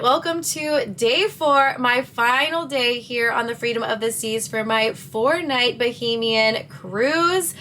welcome to day 4, my final day here on the Freedom of the Seas for my 4-night Bahamian cruise.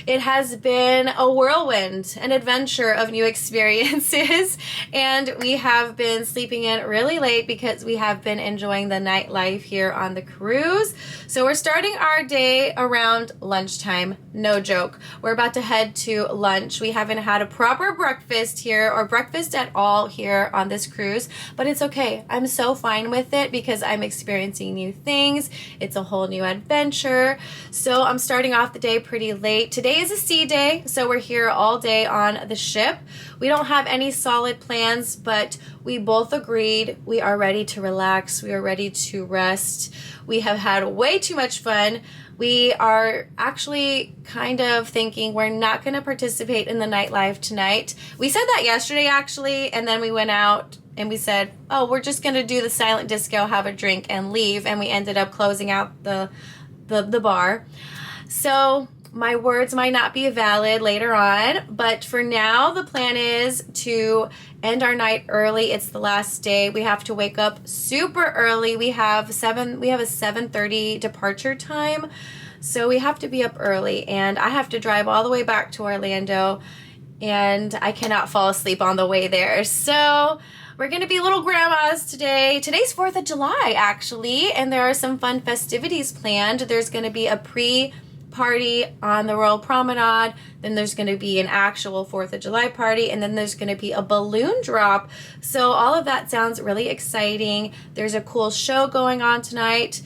It has been a whirlwind, an adventure of new experiences, and we have been sleeping in really late because we have been enjoying the nightlife here on the cruise. So we're starting our day around lunchtime, no joke. We're about to head to lunch. We haven't had a proper breakfast here or breakfast at all here on this cruise, but it's okay. I'm so fine with it because I'm experiencing new things. It's a whole new adventure. So I'm starting off the day pretty late. Today is a sea day, so we're here all day on the ship. We don't have any solid plans, but we both agreed we are ready to relax. We are ready to rest. We have had way too much fun. We are actually kind of thinking we're not going to participate in the nightlife tonight. We said that yesterday, actually, and then we went out and we said, oh, we're just going to do the silent disco, have a drink, and leave. And we ended up closing out the bar. So my words might not be valid later on, but for now, the plan is to end our night early. It's the last day. We have to wake up super early. We have a 7:30 departure time, so we have to be up early, and I have to drive all the way back to Orlando, and I cannot fall asleep on the way there. So we're going to be little grandmas today. Today's 4th of July, actually, and there are some fun festivities planned. There's going to be a pre-party on the Royal Promenade, then there's going to be an actual 4th of July party, and then there's going to be a balloon drop. So all of that sounds really exciting. There's a cool show going on tonight.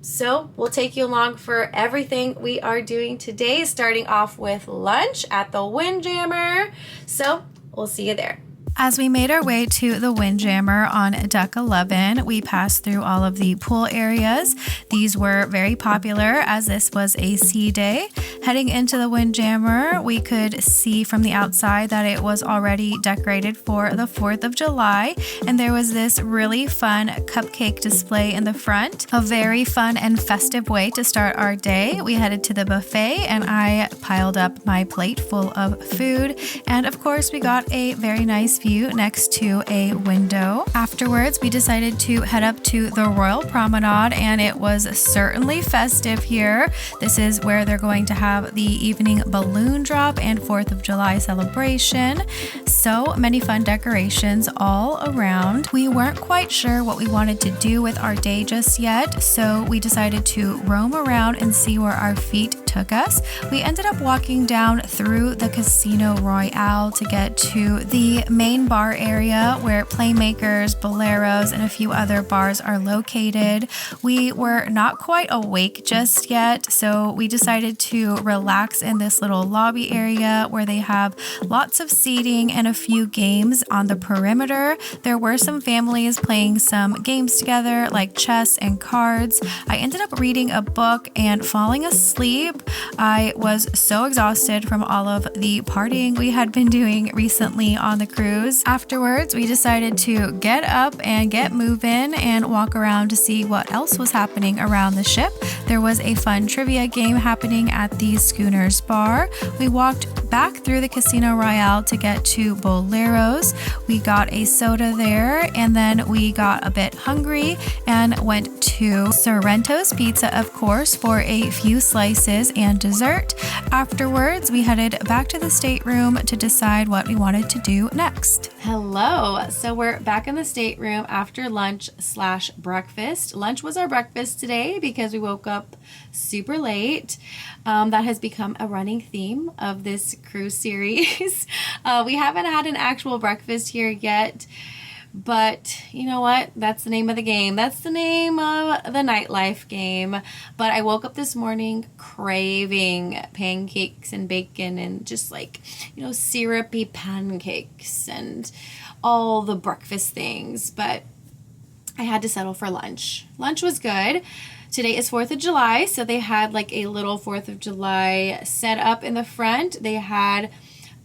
So we'll take you along for everything we are doing today, starting off with lunch at the Windjammer. So we'll see you there. As we made our way to the Windjammer on deck 11, we passed through all of the pool areas. These were very popular as this was a sea day. Heading into the Windjammer, we could see from the outside that it was already decorated for the 4th of July, and there was this really fun cupcake display in the front. A very fun and festive way to start our day. We headed to the buffet and I piled up my plate full of food, and of course we got a very nice view next to a window. Afterwards, we decided to head up to the Royal Promenade, and it was certainly festive here. This is where they're going to have the evening balloon drop and 4th of July celebration. So many fun decorations all around. We weren't quite sure what we wanted to do with our day just yet, so we decided to roam around and see where our feet took us. We ended up walking down through the Casino Royale to get to the main bar area where Playmakers, Boleros, and a few other bars are located. We were not quite awake just yet, so we decided to relax in this little lobby area where they have lots of seating and a few games on the perimeter. There were some families playing some games together like chess and cards. I ended up reading a book and falling asleep. I was so exhausted from all of the partying we had been doing recently on the cruise. Afterwards, we decided to get up and get moving and walk around to see what else was happening around the ship. There was a fun trivia game happening at the Schooners Bar. We walked back through the Casino Royale to get to Boleros. We got a soda there, and then we got a bit hungry and went to Sorrento's Pizza, of course, for a few slices and dessert. Afterwards, we headed back to the stateroom to decide what we wanted to do next. Hello. So we're back in the stateroom after lunch/breakfast. Lunch was our breakfast today because we woke up super late. That has become a running theme of this cruise series. We haven't had an actual breakfast here yet, but you know what? That's the name of the game. That's the name of the nightlife game. But I woke up this morning craving pancakes and bacon and just syrupy pancakes and all the breakfast things. But I had to settle for lunch. Lunch was good. Today is 4th of July, so they had a little 4th of July set up in the front. They had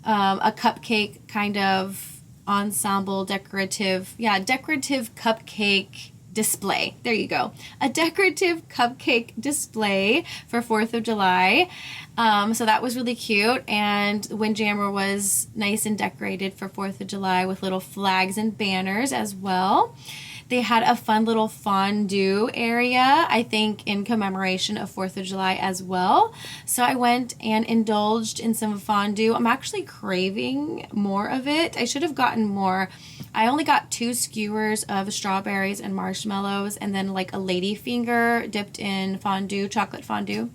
a cupcake kind of ensemble decorative cupcake display. There you go. A decorative cupcake display for 4th of July. So that was really cute, and Windjammer was nice and decorated for 4th of July with little flags and banners as well. They had a fun little fondue area, I think in commemoration of 4th of July as well. So I went and indulged in some fondue. I'm actually craving more of it. I should have gotten more. I only got 2 skewers of strawberries and marshmallows, and then like a ladyfinger dipped in fondue, chocolate fondue.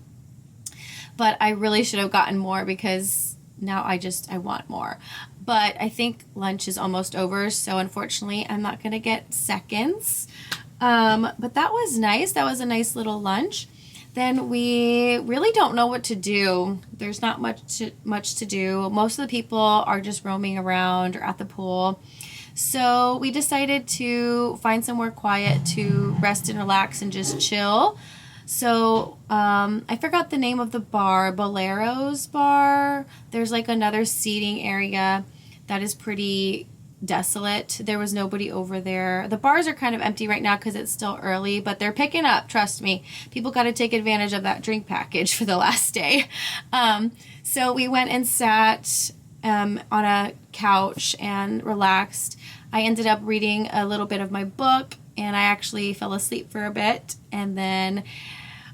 But I really should have gotten more because now I want more. But I think lunch is almost over, so unfortunately I'm not going to get seconds. But that was nice. That was a nice little lunch. Then we really don't know what to do. There's not much to do. Most of the people are just roaming around or at the pool. So we decided to find somewhere quiet to rest and relax and just chill. So I forgot the name of the bar, Bolero's Bar. There's like another seating area that is pretty desolate. There was nobody over there. The bars are kind of empty right now because it's still early, but they're picking up, trust me. People got to take advantage of that drink package for the last day. So we went and sat on a couch and relaxed. I ended up reading a little bit of my book, and I actually fell asleep for a bit, and then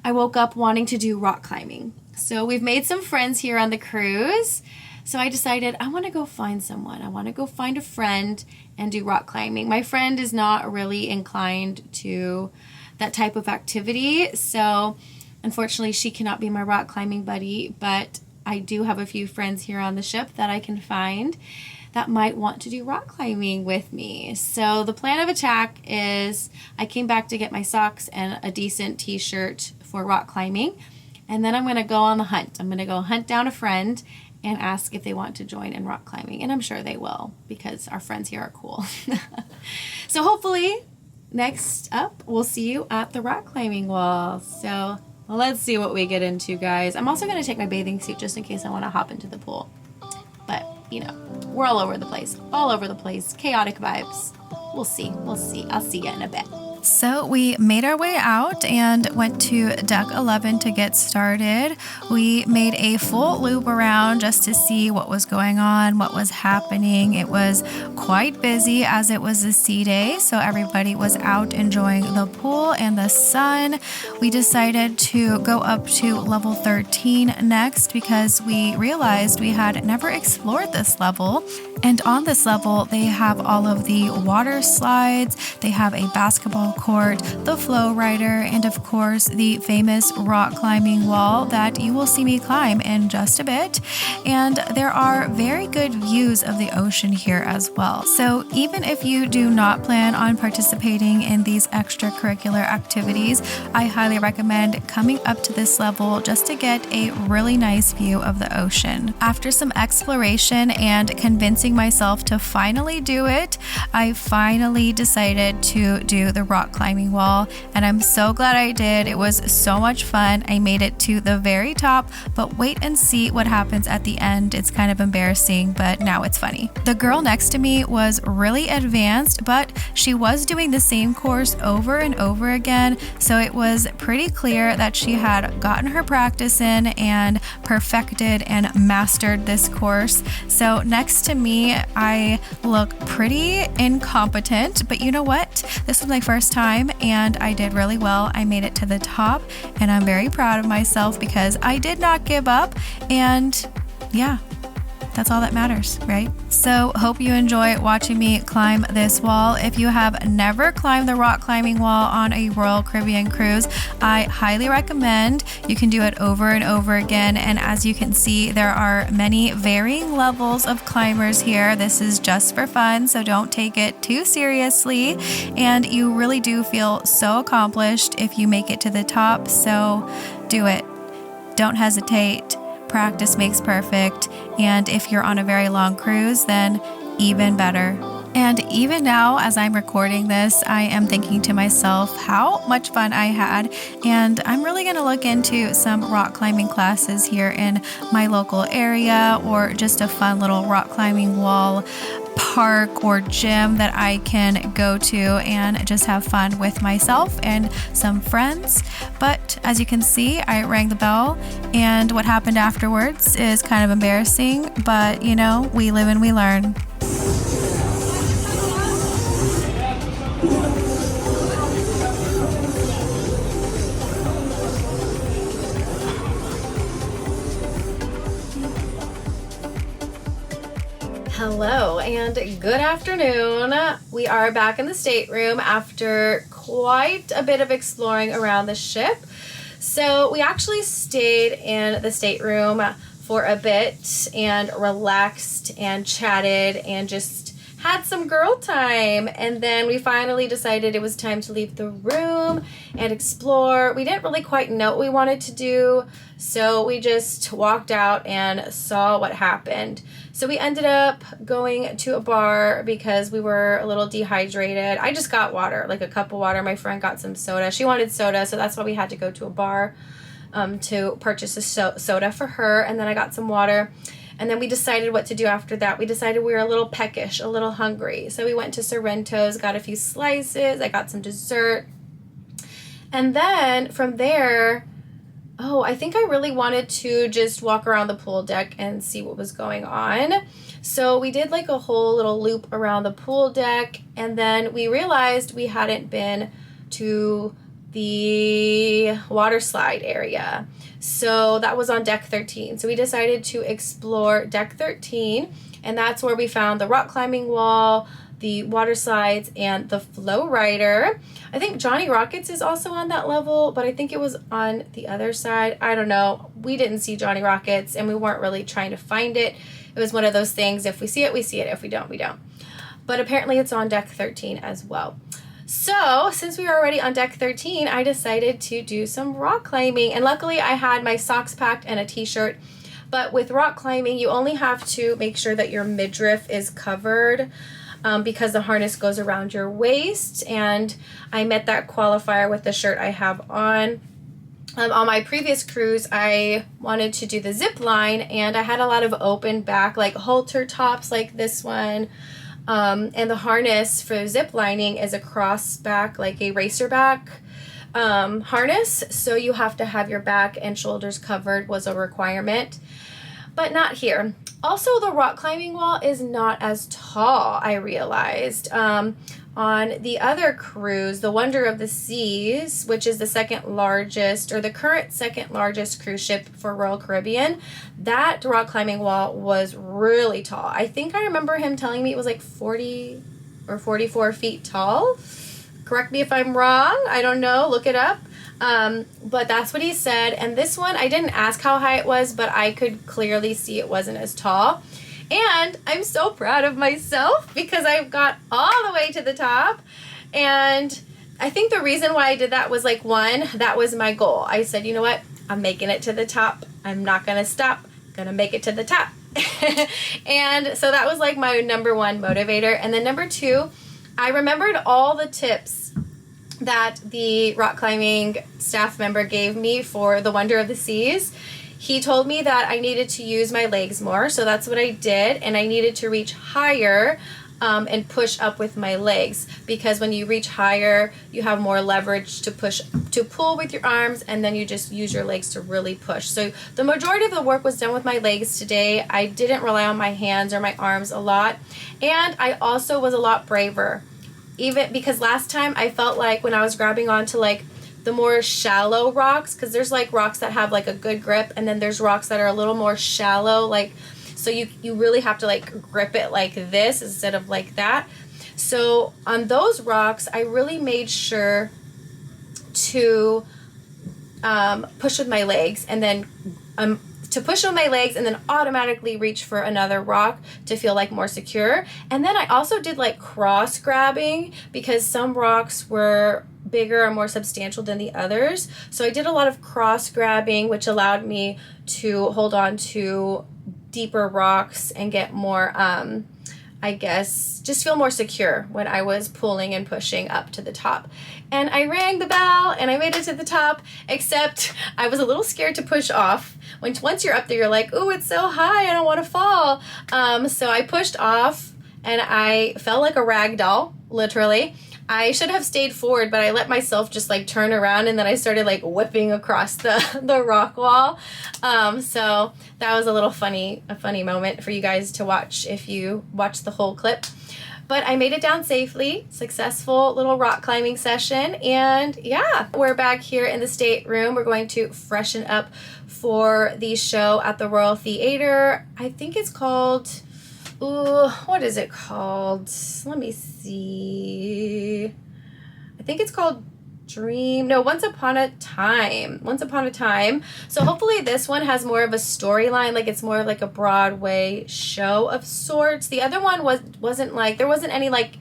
I woke up wanting to do rock climbing. So we've made some friends here on the cruise. So I decided I want to go find someone. I want to go find a friend and do rock climbing. My friend is not really inclined to that type of activity. So unfortunately, she cannot be my rock climbing buddy, but I do have a few friends here on the ship that I can find that might want to do rock climbing with me. So the plan of attack is I came back to get my socks and a decent t-shirt for rock climbing. And then I'm going to go on the hunt. I'm going to go hunt down a friend and ask if they want to join in rock climbing. And I'm sure they will because our friends here are cool. So hopefully next up, we'll see you at the rock climbing wall. So let's see what we get into, guys. I'm also going to take my bathing suit just in case I want to hop into the pool. But, you know, we're all over the place. Chaotic vibes. We'll see. I'll see you in a bit. So we made our way out and went to deck 11 to get started. We made a full loop around just to see what was going on, what was happening. It was quite busy as it was a sea day, so everybody was out enjoying the pool and the sun. We decided to go up to level 13 next because we realized we had never explored this level. And on this level, they have all of the water slides, they have a basketball court, the flow rider, and of course the famous rock climbing wall that you will see me climb in just a bit. And there are very good views of the ocean here as well. So even if you do not plan on participating in these extracurricular activities, I highly recommend coming up to this level just to get a really nice view of the ocean. After some exploration and convincing myself to finally do it, I finally decided to do the rock climbing wall, and I'm so glad I did. It was so much fun. I made it to the very top, but wait and see what happens at the end. It's kind of embarrassing, but now it's funny. The girl next to me was really advanced, but she was doing the same course over and over again, so it was pretty clear that she had gotten her practice in and perfected and mastered this course. So next to me, I look pretty incompetent, but you know what? This was my first time and I did really well. I made it to the top and I'm very proud of myself because I did not give up, and yeah, that's all that matters, right? So hope you enjoy watching me climb this wall. If you have never climbed the rock climbing wall on a Royal Caribbean cruise, I highly recommend. You can do it over and over again. And as you can see, there are many varying levels of climbers here. This is just for fun, so don't take it too seriously. And you really do feel so accomplished if you make it to the top. So do it. Don't hesitate. Practice makes perfect, and if you're on a very long cruise, then even better. And even now, as I'm recording this, I am thinking to myself how much fun I had, and I'm really going to look into some rock climbing classes here in my local area, or just a fun little rock climbing wall park or gym that I can go to and just have fun with myself and some friends. But as you can see, I rang the bell, and what happened afterwards is kind of embarrassing, but you know, we live and we learn. and good afternoon. We are back in the stateroom after quite a bit of exploring around the ship. So we actually stayed in the stateroom for a bit and relaxed and chatted and just had some girl time, and then we finally decided it was time to leave the room and explore. We didn't really quite know what we wanted to do, so we just walked out and saw what happened. So we ended up going to a bar because we were a little dehydrated. I just got water, like a cup of water. My friend got some soda. She wanted soda, so that's why we had to go to a bar to purchase a soda for her, and then I got some water. And then we decided what to do after that. We decided we were a little peckish, a little hungry. So we went to Sorrento's, got a few slices. I got some dessert. And then from there, I think I really wanted to just walk around the pool deck and see what was going on. So we did like a whole little loop around the pool deck. And then we realized we hadn't been to the water slide area. So that was on deck 13. So we decided to explore deck 13, and that's where we found the rock climbing wall, the water slides, and the flow rider. I think Johnny Rockets is also on that level, but I think it was on the other side. I don't know. We didn't see Johnny Rockets, and we weren't really trying to find it. It was one of those things, if we see it, we see it. If we don't, we don't. But apparently it's on deck 13 as well. So, since we were already on deck 13, I decided to do some rock climbing. And luckily, I had my socks packed and a t-shirt. But with rock climbing, you only have to make sure that your midriff is covered because the harness goes around your waist. And I met that qualifier with the shirt I have on. On my previous cruise, I wanted to do the zip line, and I had a lot of open back, like halter tops like this one. And the harness for zip lining is a cross back, like a racer back harness. So you have to have your back and shoulders covered was a requirement, but not here. Also, the rock climbing wall is not as tall, I realized. On the other cruise, the Wonder of the Seas, which is the second largest, or the current second largest cruise ship for Royal Caribbean, that rock climbing wall was really tall. I think I remember him telling me it was like 40 or 44 feet tall. Correct me if I'm wrong. I don't know. Look it up. But that's what he said. And this one, I didn't ask how high it was, but I could clearly see it wasn't as tall. And I'm so proud of myself because I've got all the way to the top. And I think the reason why I did that was like, one, that was my goal. I said, you know what? I'm making it to the top. I'm not going to stop. I'm going to make it to the top. And so that was like my number one motivator. And then number two, I remembered all the tips that the rock climbing staff member gave me for the Wonder of the Seas. He told me that I needed to use my legs more, so that's what I did, and I needed to reach higher and push up with my legs, because when you reach higher, you have more leverage to pull with your arms, and then you just use your legs to really push. So the majority of the work was done with my legs today. I didn't rely on my hands or my arms a lot, and I also was a lot braver, even because last time I felt like when I was grabbing onto like the more shallow rocks, because there's like rocks that have like a good grip, and then there's rocks that are a little more shallow, like so you really have to like grip it like this instead of like that. So on those rocks, I really made sure to push with my legs, and then to push with my legs and then automatically reach for another rock to feel like more secure. And then I also did like cross grabbing because some rocks were bigger or more substantial than the others. So I did a lot of cross grabbing, which allowed me to hold on to deeper rocks and get more, I guess, just feel more secure when I was pulling and pushing up to the top. And I rang the bell and I made it to the top, except I was a little scared to push off. Once you're up there, you're like, oh, it's so high, I don't want to fall. So I pushed off and I fell like a rag doll, literally. I should have stayed forward, but I let myself just like turn around, and then I started like whipping across the rock wall. So that was a funny moment for you guys to watch if you watch the whole clip. But I made it down safely, successful little rock climbing session. And yeah, we're back here in the stateroom. We're going to freshen up for the show at the Royal Theatre. I think it's called Ooh, what is it called? Let me see. I think it's called Once Upon a Time. Once Upon a Time. So hopefully this one has more of a storyline, like it's more of like a Broadway show of sorts. The other one wasn't like, there wasn't any like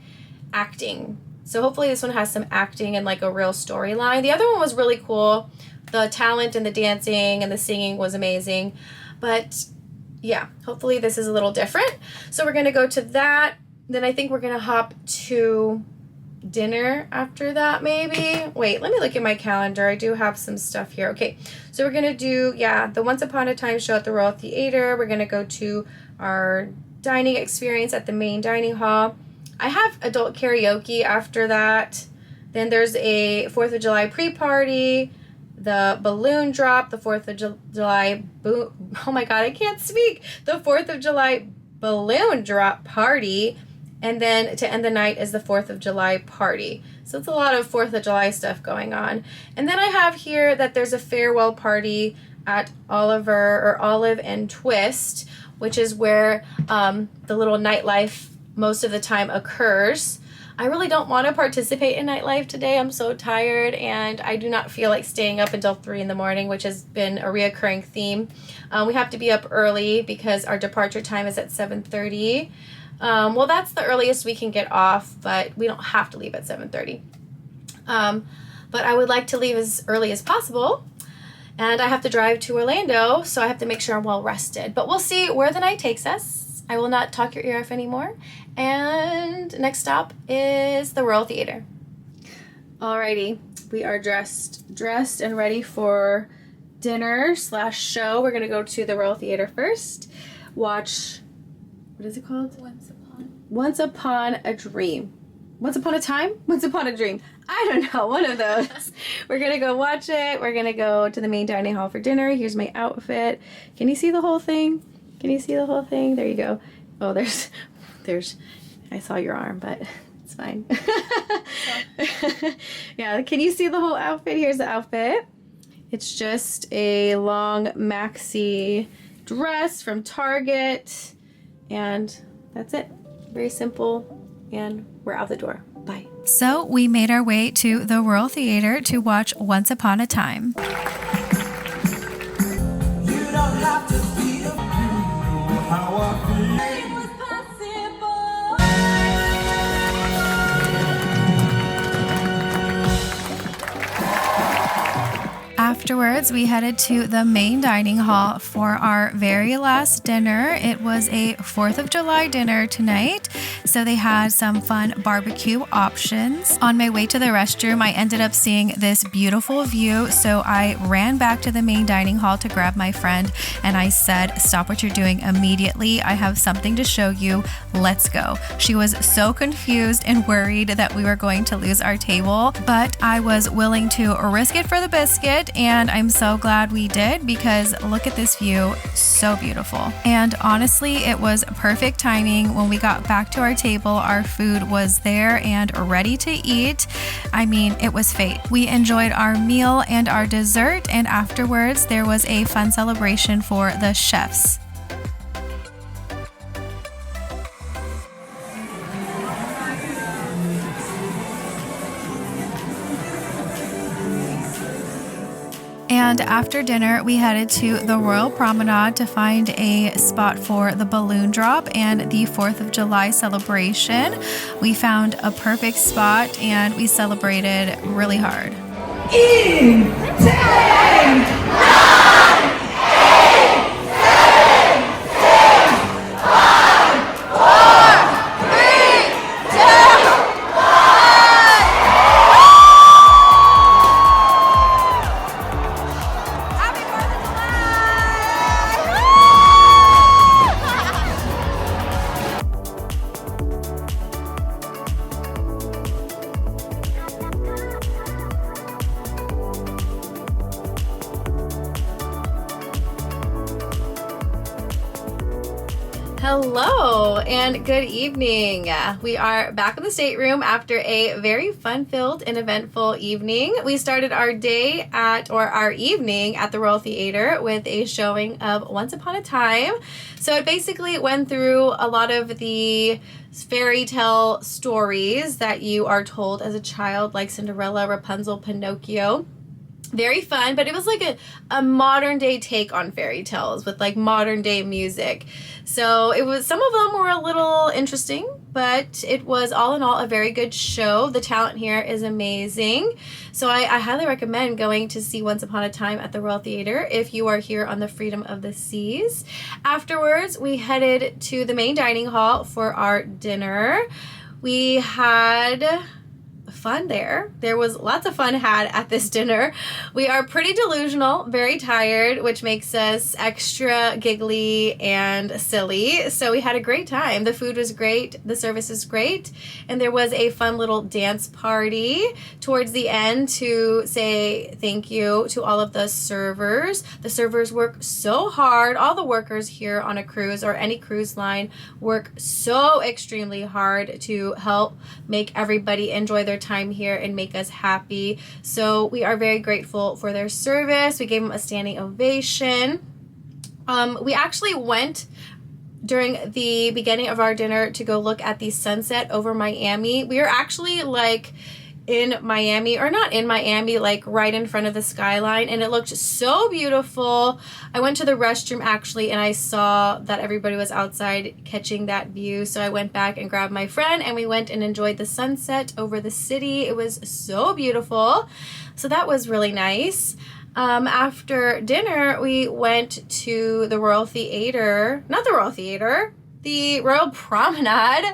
acting. So hopefully this one has some acting and like a real storyline. The other one was really cool. The talent and the dancing and the singing was amazing. But yeah, hopefully this is a little different. So we're going to go to that. Then I think we're going to hop to dinner after that, maybe. Wait, let me look at my calendar. I do have some stuff here. Okay, so we're going to do, the Once Upon a Time show at the Royal Theater. We're going to go to our dining experience at the main dining hall. I have adult karaoke after that. Then there's a 4th of July pre-party, the balloon drop, the 4th of July, oh my God, I can't speak. The 4th of July balloon drop party. And then to end the night is the 4th of July party. So it's a lot of 4th of July stuff going on. And then I have here that there's a farewell party at Olive and Twist, which is where the little nightlife most of the time occurs. I really don't want to participate in nightlife today. I'm so tired and I do not feel like staying up until 3 in the morning, which has been a reoccurring theme. We have to be up early because our departure time is at 7:30. Well, that's the earliest we can get off, but we don't have to leave at 7:30. But I would like to leave as early as possible. And I have to drive to Orlando, so I have to make sure I'm well rested. But we'll see where the night takes us. I will not talk your ear off anymore. And next stop is the Royal Theater. Alrighty, we are dressed and ready for dinner/show. We're gonna go to the Royal Theater first. Watch, what is it called? Once Upon a Dream. Once Upon a Time? Once Upon a Dream. I don't know, one of those. We're gonna go watch it. We're gonna go to the main dining hall for dinner. Here's my outfit. Can you see the whole thing? Can you see the whole thing? There you go. Oh, there's, I saw your arm, but it's fine. Yeah, can you see the whole outfit? Here's the outfit. It's just a long maxi dress from Target, and that's it. Very simple, and we're out the door. Bye. So we made our way to the Royal Theater to watch Once Upon a Time. You don't have to be how I feel. Afterwards, we headed to the main dining hall for our very last dinner. It was a 4th of July dinner tonight, so they had some fun barbecue options. On my way to the restroom, I ended up seeing this beautiful view, so I ran back to the main dining hall to grab my friend, and I said, "Stop what you're doing immediately. I have something to show you. Let's go." She was so confused and worried that we were going to lose our table, but I was willing to risk it for the biscuit, and I'm so glad we did because look at this view, so beautiful. And honestly, it was perfect timing. When we got back to our table, our food was there and ready to eat. I mean, it was fate. We enjoyed our meal and our dessert, and afterwards there was a fun celebration for the chefs. And after dinner, we headed to the Royal Promenade to find a spot for the balloon drop and the 4th of July celebration. We found a perfect spot and we celebrated really hard. In 10, 9, 8, 7, 6, 5, 4, 3, 2, 1. Hello and good evening. We are back in the stateroom after a very fun-filled and eventful evening. We started our evening at the Royal Theater with a showing of Once Upon a Time. So it basically went through a lot of the fairy tale stories that you are told as a child, like Cinderella, Rapunzel, Pinocchio. Very fun, but it was like a modern day take on fairy tales with like modern day music. So it was, some of them were a little interesting, but it was all in all a very good show. The talent here is amazing. So I highly recommend going to see Once Upon a Time at the Royal Theater if you are here on the Freedom of the Seas. Afterwards, we headed to the main dining hall for our dinner. We had fun there. There was lots of fun had at this dinner. We are pretty delusional, very tired, which makes us extra giggly and silly. So we had a great time. The food was great. The service is great. And there was a fun little dance party towards the end to say thank you to all of the servers. The servers work so hard. All the workers here on a cruise or any cruise line work so extremely hard to help make everybody enjoy their time here and make us happy. So we are very grateful for their service. We gave them a standing ovation. We actually went during the beginning of our dinner to go look at the sunset over Miami. We are actually like in Miami, or not in Miami, like right in front of the skyline, and it looked so beautiful. I went to the restroom actually, and I saw that everybody was outside catching that view, so I went back and grabbed my friend, and we went and enjoyed the sunset over the city. It was so beautiful, so that was really nice. After dinner, we went to the Royal Theater, not the Royal Theater, the Royal Promenade,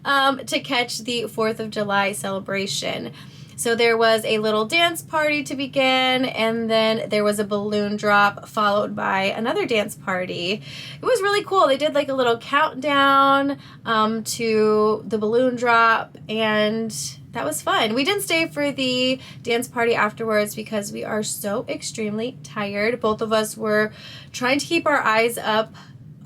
to catch the 4th of July celebration. So there was a little dance party to begin, and then there was a balloon drop followed by another dance party. It was really cool. They did like a little countdown to the balloon drop, and that was fun. We didn't stay for the dance party afterwards because we are so extremely tired. Both of us were trying to keep our eyes up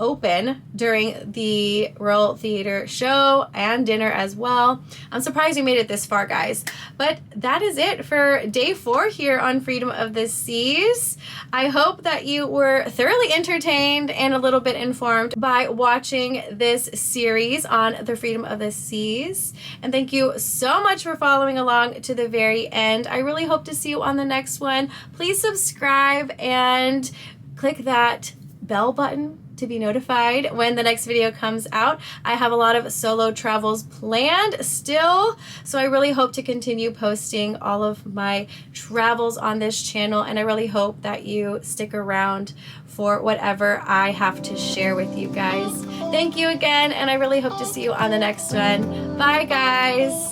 open during the Royal Theater show and dinner as well. I'm surprised we made it this far, guys. But that is it for day 4 here on Freedom of the Seas. I hope that you were thoroughly entertained and a little bit informed by watching this series on the Freedom of the Seas. And thank you so much for following along to the very end. I really hope to see you on the next one. Please subscribe and click that bell button to be notified when the next video comes out. I have a lot of solo travels planned still, so I really hope to continue posting all of my travels on this channel, and I really hope that you stick around for whatever I have to share with you guys. Thank you again, and I really hope to see you on the next one. Bye, guys.